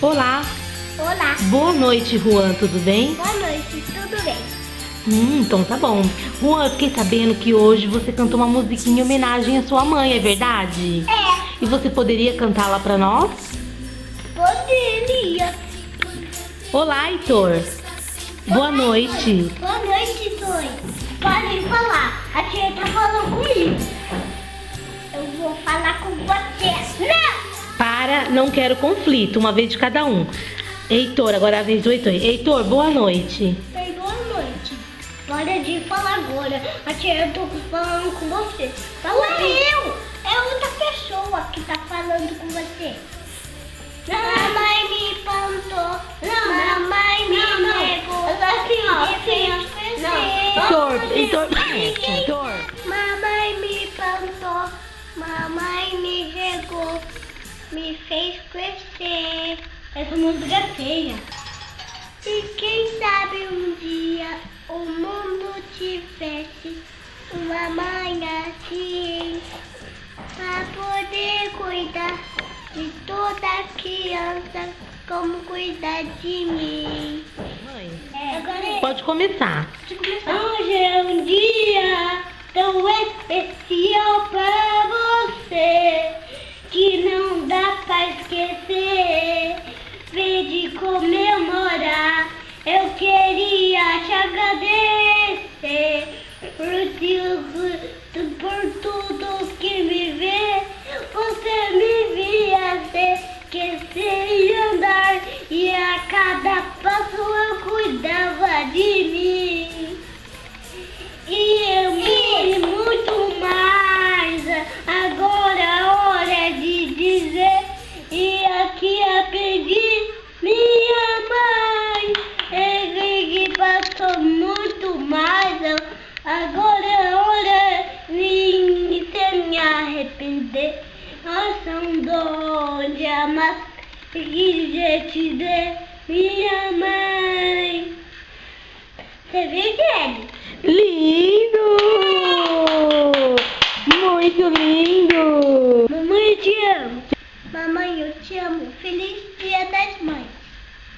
Olá, Olá. boa noite, Juan, tudo bem? Boa noite, tudo bem? Então tá bom. Juan, eu fiquei sabendo que hoje você cantou uma musiquinha em homenagem à sua mãe, é verdade? É, E você poderia cantá-la pra nós? poderia. Olá, Heitor. Boa noite. Boa noite, Zoe. Pode falar. A tia tá falando comigo. Eu vou falar com você. Não! Para, não quero conflito, uma vez de cada um. Heitor, agora é a vez do Heitor. Heitor, boa noite. Ei, boa noite. Hora de falar agora. A tia, eu tô falando com você. Não é eu. É outra pessoa que tá falando com você. Mamãe me plantou. Mamãe me negou. Heitor. Mamãe me plantou, mamãe me regou, me fez crescer. Essa música é feia. E quem sabe um dia o mundo tivesse uma mãe assim, pra poder cuidar de toda criança, como cuidar de mim. Mãe, Agora pode começar. hoje é um dia tão especial pra você que não dá pra esquecer. Vem de comemorar, eu queria te agradecer por tudo que me vê. Você me via esquecer e andar, e a cada passo eu cuidava de mim. E muito mais. Agora a hora é de dizer. E aqui aprendi minha mãe. Ele que passou muito mais. Agora é hora de me arrepender. Nossa, um dom de amar que já te dê, minha mãe. Você viu, Kelly? Lindo! Muito lindo! Mamãe, eu te amo. Mamãe, eu te amo. Feliz